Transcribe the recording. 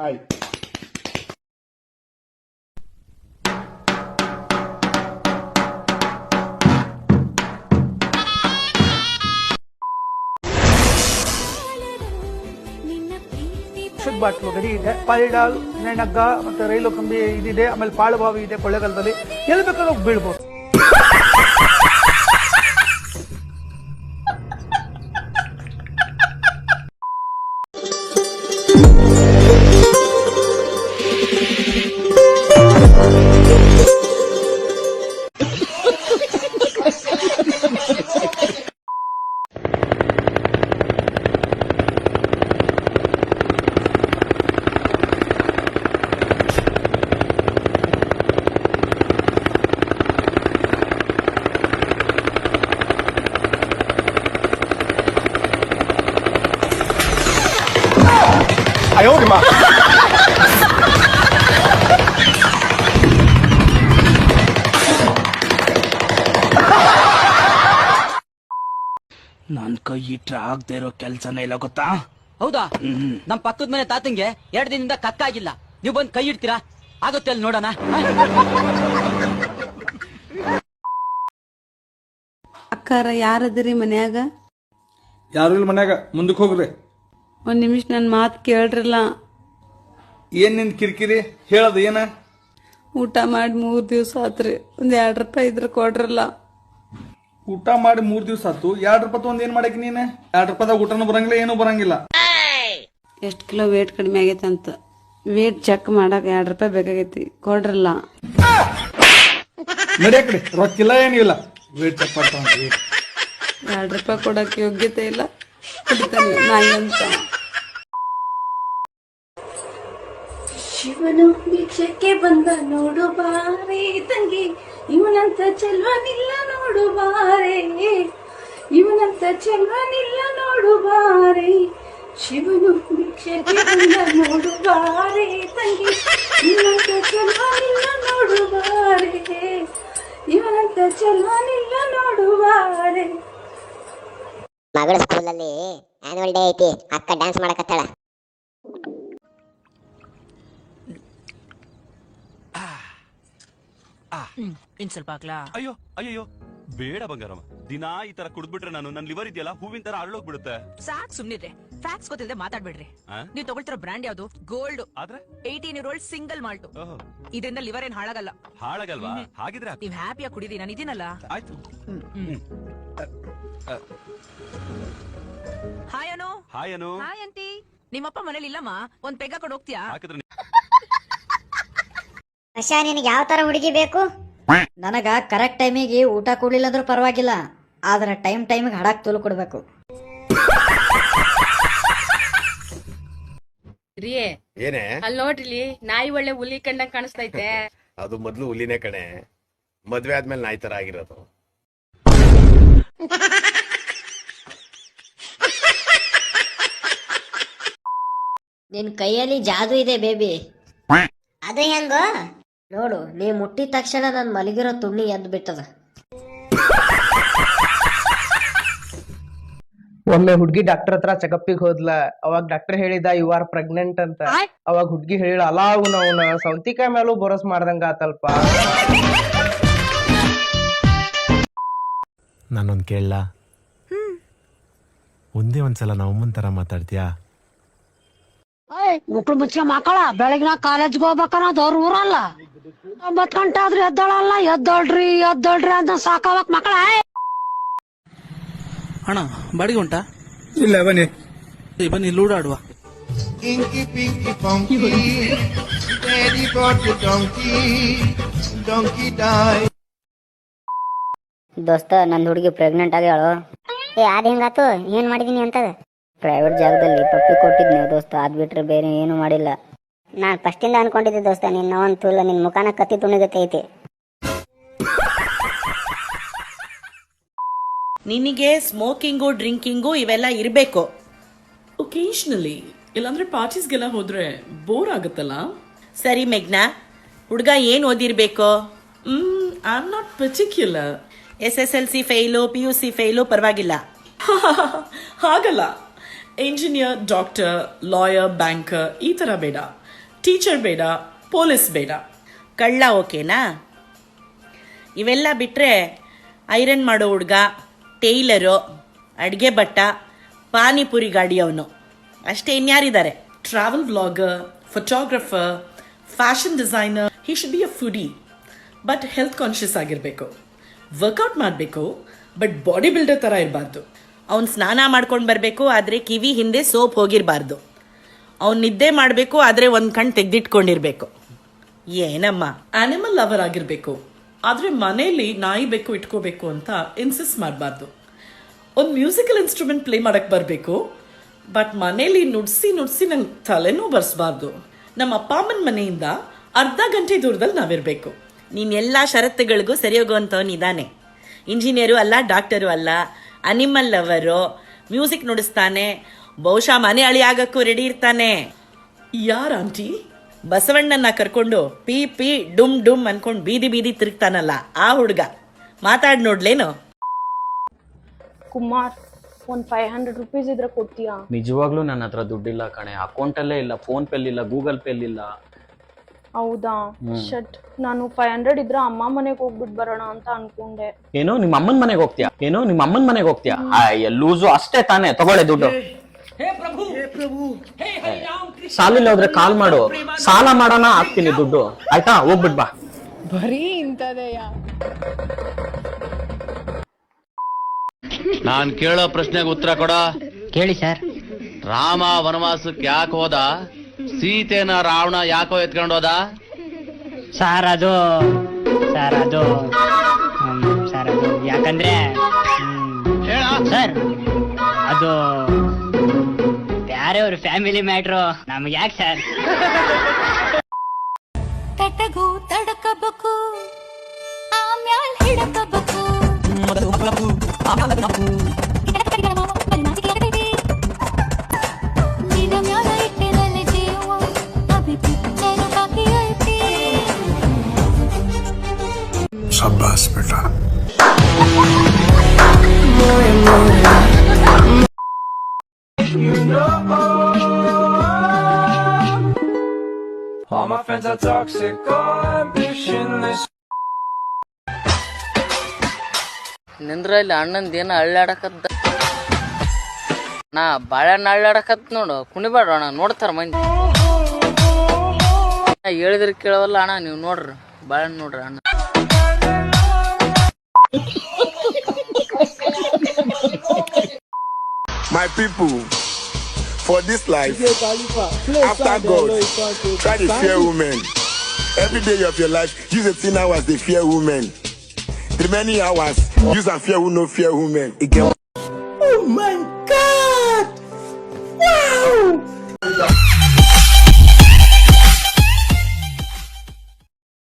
ಆಯ್ತು. ಬಾಟ್ಲು ಗಡಿ ಇದೆ, ಪಾಲಿಡಾಲ್, ನೆಣಗ್ಗ ಮತ್ತೆ ರೈಲು ಕಂಬಿ ಇದಿದೆ, ಆಮೇಲೆ ಪಾಳುಬಾವಿ ಇದೆ ಕೊಳ್ಳೆಗಾಲದಲ್ಲಿ, ಎಲ್ಲಿ ಬೇಕಾದ್ರೂ ಬೀಳ್ಬೋದು. ನನ್ ಕೈ ಇಟ್ರೆ ಆಗದೆ ಇರೋ ಕೆಲ್ಸನೇ ಇಲ್ಲ ಗೊತ್ತಾ? ಹೌದಾ? ನಮ್ ಪಕ್ಕದ ಮನೆ ತಾತಂಗೆ 2 ದಿನದಿಂದ ಕಕ್ಕಾಗಿಲ್ಲ, ನೀವು ಬಂದ್ ಕೈ ಇಡ್ತೀರಾ? ಆಗುತ್ತೆ ಅಲ್ಲಿ ನೋಡೋಣ. ಅಕ್ಕಾರ ಯಾರದ್ರಿ ಮನ್ಯಾಗ? ಯಾರು ಇಲ್ಲ ಮನ್ಯಾಗ, ಮುಂದಕ್ಕೆ ಹೋಗ್ರಿ. ಒಂದ್ ನಿಮಿಷ ನನ್ ಮಾತ್ ಕೇಳ್ರಲ್ಲ. ಏನ್ ನಿನ್ ಕಿರಿಕಿರಿ ಹೇಳದ ಏನ? ಊಟ ಮಾಡಿ 3 ದಿವ್ಸ ಆತ್ರಿ, ಒಂದ್ 2 ರೂಪಾಯಿ ಇದ್ರ ಕೊಡ್ರಲ್ಲ. ಊಟ ಮಾಡಿ 3 ದಿವ್ಸ ಆತು, 2 ರೂಪಾಯಿ ತಗೊಂಡ್ ಏನ್ ಮಾಡಕ್ ನೀನ್? 2 ರೂಪಾಯಿದಾಗ ಊಟನೂ ಬರಂಗಿಲ್ಲ, ಏನೂ ಬರಂಗಿಲ್ಲ. ಎಷ್ಟ್ ಕಿಲೋ ವೇಟ್ ಕಡಿಮೆ ಆಗೈತೆ ಅಂತ ವೇಟ್ ಚೆಕ್ ಮಾಡಕ್ 2 ರೂಪಾಯಿ ಬೇಕಾಗೈತಿ, ಕೊಡ್ರಲ್ಲ. ನಡಿಯಕ್ರಿ, ರೊಕ್ಕಿಲ್ಲ ಏನಿಲ್ಲ, ವೇಟ್ ಚೆಕ್ ಮಾಡ್ತಾವ. 2 ರೂಪಾಯಿ ಕೊಡಕ್ ಯೋಗ್ಯತೆ ಇಲ್ಲ, ಕುಡಿತಾನೆ ನಾಯಿಯಂತ. ಶಿವನು ಭಿಕ್ಷಕ್ಕೆ ಬಂದ ನೋಡು ಬಾರೆ ತಂಗಿ, ಇವನಂತ ಚೆಲ್ವನಿಲ್ಲ ನೋಡು ಬಾರೆ, ಇವನಂತ ಚೆಲ್ವನಿಲ್ಲ ನೋಡು ಬಾರೆ. ಶಿವನು ಭಿಕ್ಷಕ್ಕೆ ಬಂದ ನೋಡು ಬಾರೆ ತಂಗಿ, ಇವನಂತ ಚೆಲ್ವನಿಲ್ಲ ನೋಡು ಬಾರೆ, ಇವನಂತ ಚೆಲ್ವನಿಲ್ಲ ನೋಡು ಬಾರೆ. ಮಗಳ ಸ್ಕೂಲಲ್ಲಿ ಆನ್ಯುವಲ್ ಡೇ ಐತಿ, ಅಕ್ಕ ಡ್ಯಾನ್ಸ್ ಮಾಡಕತ್ತಾಳ. ಇನ್ ಸ್ವಲ್ಪ ಹಾಕ್ಲಾ? ಅಯ್ಯೋ ಅಯ್ಯೋ ಬೇಡ ಬಂಗಾರಮ್ಮ, ದಿನಾ ಈ ತರ ಕುಡ್ದ್ಬಿಟ್ರೆ ನನ್ನ ಲಿವರ್ ಇದೆಯಲ್ಲ ಹೂವಿನ ತರ ಅರಳೋಗ್ಬಿಡುತ್ತೆ. ಸಾಕ್ ಸುಮ್ನಿದ್ರೆ, ಫ್ಯಾಕ್ಸ್ ಗೊತ್ತಿಲ್ಲದೆ ಮಾತಾಡ್ಬೇಡ್ರಿ. ನೀವ್ ತಗೊಳ್ತಿರೋ ಬ್ರ್ಯಾಂಡ್ ಯಾವ್ದು? ಗೋಲ್ಡ್. ಆದ್ರೆ 18 year old ಸಿಂಗಲ್ ಮಾಲ್ಟ್. ಇದರಿಂದ ಲಿವರ್ ಏನ್ ಹಾಳಾಗಲ್ಲ. ಹಾಳಾಗಲ್ವಾ? ಹಾಗಿದ್ರೆ ನೀವ್ ಹ್ಯಾಪಿಯಾಗಿ ಕುಡಿದಿ, ನಾನು ಇದೀನಲ್ಲ. ಆಯ್ತು. ಹಾಯ್ ಅನು. ಹಾಯ್ ಅನು. ಹಾಯ್ ಅಂಟಿ. ನಿಮ್ಮಪ್ಪ ಮನೇಲಿ ಇಲ್ಲಮ್ಮ, ಒಂದ್ ಪೆಗ್ ಹಾಕೊಂಡು ಹೋಗ್ತೀಯಾ? ಹಾಕಿದ್ರೆ ಅಶಾ, ನಿನಗೆ ಯಾವ ತರ ಹುಡುಗಿ ಬೇಕು? ನನಗ ಕರೆಕ್ಟ್ ಟೈಮಿಗೆ ಊಟ ಕೊಡ್ಲಿಲ್ಲ ಅಂದ್ರೂ ಪರವಾಗಿಲ್ಲ, ಆದ್ರೆ ಟೈಮಿಗೆ ಹಡಾಕ್ ತೋಲು ಕೊಡ್ಬೇಕು. ಏನೇ ಅಲ್ಲಿ ನೋಡ್ರಿ, ನಾಯಿ ಒಳ್ಳೆ ಹುಲಿ ಕಂಡಂಗ್ ಕಾಣಿಸ್ತೈತೆ. ಅದು ಮೊದ್ಲು ಹುಲಿನೇ ಕಣೆ, ಮದ್ವೆ ಆದ್ಮೇಲೆ ನಾಯಿ ತರ ಆಗಿರೋದು. ನಿನ್ ಕೈಯಲ್ಲಿ ಜಾದು ಇದೆ ಬೇಬಿ. ಅದು ಹೆಂಗೋ? ನೋಡು, ನೀ ಮುಟ್ಟಿದ ತಕ್ಷಣ ನನ್ ಮಲಗಿರೋ ತುಣ್ಣಿ ಎದ್ದು ಬಿಟ್ಟದ. ಒಮ್ಮೆ ಹುಡ್ಗಿ ಡಾಕ್ಟರ್ ಹತ್ರ ಚೆಕಪ್ಪಿಗೆ ಹೋದ್ಲ. ಅವಾಗ ಡಾಕ್ಟರ್ ಹೇಳಿದ ಯು ಆರ್ ಪ್ರೆಗ್ನೆಂಟ್ ಅಂತ. ಅವಾಗ ಹುಡ್ಗಿ ಹೇಳಿಳ, ಅಲಾ ಅವನ ಸೌತಿಕಾಯಿ ಮೇಲೂ ಬರೋಸ್ ಮಾಡ್ದಂಗ ಆತಲ್ಪ. ನಾನೊಂದ್ ಕೇಳಲ್ಲ? ಒಂದೇ ಒಂದ್ಸಲ ನಮ್ಮಮ್ಮನ್ ತರ ಮಾತಾಡ್ತೀಯಾ? ಮುಕ್ಳು ಮುಚ್ಚ ಮಕ್ಕಳ ಬೆಳಗಿನ ಕಾಲೇಜ್ಗೆ ಹೋಗ್ಬೇಕನ್ನೋದು ಅವ್ರ ಊರಲ್ಲ. 9 ಗಂಟೆ ಆದ್ರೂ ಎದ್ದಳಲ್ಲ. ಎದ್ದೋಳ್ರಿ ಅಂತ ಸಾಕಾವಕ್ ಮಕ್ಕಳ. ಅಣ್ಣ ಬಾಡಿಗೆ ಉಂಟಾ? ಇಲ್ಲ, ಬನ್ನಿ ಬನ್ನಿ ಲೂಡಾಡುವ. ದೋಸ್ತ, ನಂದು ಹುಡುಗಿ ಪ್ರೆಗ್ನೆಂಟ್ ಆಗ್ಯಾಳು. ಅದ್ ಹೆಂಗಾತು? ಏನ್ ಮಾಡಿದೀನಿ ಅಂತದ? ಪ್ರೈವೇಟ್ ಜಾಗದಲ್ಲಿ ಪಪ್ಪಿ ಕೊಟ್ಟಿದ್ನಿ ದೋಸ್ತ, ಅದ್ ಬಿಟ್ರೆ ಬೇರೆ ಏನು ಮಾಡಿಲ್ಲ. ನಾನ್ ಫಸ್ಟಿಂದ ಅನ್ಕೊಂಡಿದ್ದೆ ದೋಸ್ತ, ನಿನ್ನ ಒಂತೂಲ ನಿನ್ ಮುಖಾನ ಕತ್ತಿ ತುಣಿಗತ್ತೆ ಐತಿ. ನಿನಗೆ ಸ್ಮೋಕಿಂಗು ಡ್ರಿಂಕಿಂಗು ಇವೆಲ್ಲ ಇರಬೇಕು ಒಕೇಶನಲಿ, ಇಲ್ಲಾಂದ್ರೆ ಪಾರ್ಟೀಸ್ಗೆಲ್ಲ ಹೋದ್ರೆ ಬೋರ್ ಆಗುತ್ತಲ್ಲ. ಸರಿ ಮೇಘ್ನಾ, ಹುಡುಗ ಏನ್ ಓದಿರ್ಬೇಕು? I am not particular. SSLC fail, PUC fail ಪರವಾಗಿಲ್ಲ. ಹಾಗಲ್ಲ, ಇಂಜಿನಿಯರ್, ಡಾಕ್ಟರ್, ಲಾಯರ್, ಬ್ಯಾಂಕರ್ ಈ ತರ ಬೇಡ. ಟೀಚರ್ ಬೇಡ, ಪೊಲೀಸ್ ಬೇಡ. ಕಳ್ಳ ಓಕೆನಾ? ಇವೆಲ್ಲ ಬಿಟ್ಟರೆ ಐರನ್ ಮಾಡೋ ಹುಡುಗ, ಟೈಲರು, ಅಡುಗೆ ಭಟ್ಟ, ಪಾನಿಪುರಿ ಗಾಡಿಯವನು ಅಷ್ಟೇ, ಇನ್ಯಾರಿದ್ದಾರೆ? Travel vlogger, photographer, fashion designer. He should be a foodie, but health conscious ಆಗಿರಬೇಕು. ವರ್ಕೌಟ್ ಮಾಡಬೇಕು, ಬಟ್ ಬಾಡಿ ಬಿಲ್ಡರ್ ಥರ ಇರಬಾರ್ದು. ಅವ್ನು ಸ್ನಾನ ಮಾಡ್ಕೊಂಡು ಬರಬೇಕು, ಆದರೆ ಕಿವಿ ಹಿಂದೆ ಸೋಪ್ ಹೋಗಿರಬಾರ್ದು. ಅವ್ನು ನಿದ್ದೆ ಮಾಡಬೇಕು, ಆದರೆ ಒಂದು ಕಣ್ಣು ತೆಗೆದಿಟ್ಕೊಂಡಿರ್ಬೇಕು. ಏನಮ್ಮ? ಆನಿಮಲ್ ಲವರ್ ಆಗಿರಬೇಕು, ಆದರೆ ಮನೆಯಲ್ಲಿ ನಾಯಿ ಬೇಕು ಇಟ್ಕೋಬೇಕು ಅಂತ ಇನ್ಸಿಸ್ಟ್ ಮಾಡಬಾರ್ದು. ಒಂದು ಮ್ಯೂಸಿಕಲ್ ಇನ್ಸ್ಟ್ರೂಮೆಂಟ್ ಪ್ಲೇ ಮಾಡಕ್ಕೆ ಬರಬೇಕು, ಬಟ್ ಮನೇಲಿ ನುಡ್ಸಿ ನಂಗೆ ತಲೆನೂ ಬರ್ಸ್ಬಾರ್ದು. ನಮ್ಮ ಅಪ್ಪ ಅಮ್ಮನ ಮನೆಯಿಂದ ಅರ್ಧ ಗಂಟೆ ದೂರದಲ್ಲಿ ನಾವಿರಬೇಕು. ನೀನು ಎಲ್ಲ ಷರತ್ತುಗಳಿಗೂ ಸರಿ ಹೋಗುವಂಥವನಿದ್ದಾನೆ. ಇಂಜಿನಿಯರು ಅಲ್ಲ, ಡಾಕ್ಟರು ಅಲ್ಲ, ಅನಿಮಲ್ ಲವರು, ಮ್ಯೂಸಿಕ್ ನುಡಿಸ್ತಾನೆ, ಬಹುಶಃ ಮನೆ ಅಳಿ ಆಗಕ್ಕೂ ರೆಡಿ ಇರ್ತಾನೆ. ಯಾರ ಆಂಟಿ? ಬಸವಣ್ಣನ ಕರ್ಕೊಂಡು ಪಿ ಪಿ ಡುಮ್ ಡುಮ್ ಅನ್ಕೊಂಡು ಬೀದಿ ಬೀದಿ ತಿರುಗ್ತಾನಲ್ಲ, ಆ ಹುಡುಗ. ಮಾತಾಡ್ ನೋಡ್ಲೇನು? ಕುಮಾರ್, ಒಂದು 500 ರೂಪೀಸ್ ಇದ್ರೆ ಕೊಡ್ತೀಯಾ? ನಿಜವಾಗ್ಲೂ ನನ್ನ ಹತ್ರ ದುಡ್ಡಿಲ್ಲ ಕಣೆ. ಅಕೌಂಟಲ್ಲೇ ಇಲ್ಲ, ಫೋನ್ ಪೇಲಿಲ್ಲ, ಗೂಗಲ್ ಪೇಲಿಲ್ಲ. ಹೌದಾ? ಶಟ್, ನಾನು 500 ಇದ್ರೆ ಅಮ್ಮ ಮನೆಗೆ ಹೋಗ್ಬಿಟ್ಟು ಬರೋಣ ಅಂತ ಅನ್ಕೊಂಡೆ. ಏನು ನಿಮ್ಮ ಅಮ್ಮನ ಮನೆಗೆ ಹೋಗ್ತೀಯಾ? ಏನು ನಿಮ್ಮ ಅಮ್ಮನ ಮನೆಗೆ ಹೋಗ್ತೀಯಾ? ಲೂಸು ಅಷ್ಟೇ ತಾನೇ, ತಗೊಳ್ಳೆ ದುಡ್ಡು. ಸಾಲಿಲ್ಲ ಹೋದ್ರೆ ಕಾಲ್ ಮಾಡು, ಸಾಲ ಮಾಡೋಣ, ಹಾಕ್ತೀನಿ ದುಡ್ಡು. ಆಯ್ತಾ? ಹೋಗ್ಬಿಟ್ ಬಾ. ಬರೀ ಇಂಥದೆಯಾ? ನಾನ್ ಕೇಳೋ ಪ್ರಶ್ನೆಗೆ ಉತ್ತರ ಕೊಡ. ಕೇಳಿ ಸರ್. ರಾಮ ವನವಾಸಕ್ಕೆ ಯಾಕೆ ಹೋದ? ಸೀತೆನ ರಾವಣ ಯಾಕೋ ಎತ್ಕೊಂಡು ಹೋದ? ಸರ್ ಅದು ಯಾಕಂದ್ರೆ ಸರ್ ಅದು ಬೇರೆಯವ್ರ ಫ್ಯಾಮಿಲಿ ಮ್ಯಾಟ್ರು, ನಮ್ಗೆ ಯಾಕೆ ಸರ್? ತಟಗೂ ತಡಕಬೇಕು, ಆಮ್ಯಾಲ್ ಹಿಡಕಬೇಕು. ನಿನ್ನ ಮ್ಯಾಲ ಇಟ್ಟಿರಲಿ ಜೀವ, ಅಭಿ ಪಿಕ್ಚರ್ ಬಾಕಿ ಐತಿ. शाबाश बेटा. All my friends are toxic, all ambitionless. ನಿಂದ್ರಲ್ಲಿ ಅಣ್ಣಂದೇನ ಅಳ್ಳಾಡಕತ್ತ, ನಾ ಬಾಳೆಹಣ್ಣ ಅಳ್ಳಾಡಕತ್ ನೋಡು. ಕುಣಿಬೇಡ ಅಣ್ಣ, ನೋಡ್ತಾರ ಮಂದಿ. ಹೇಳಿದ್ರೆ ಕೇಳವಲ್ಲ ಅಣ್ಣ, ನೀವು ನೋಡ್ರಿ ಬಾಳೆಹಣ್ಣ ನೋಡ್ರಿ ಅಣ್ಣ. My people, for this life, after God, try to fear women. Every day of your life, use 18 hours to fear women. The remaining hours, use and fear who no fear women.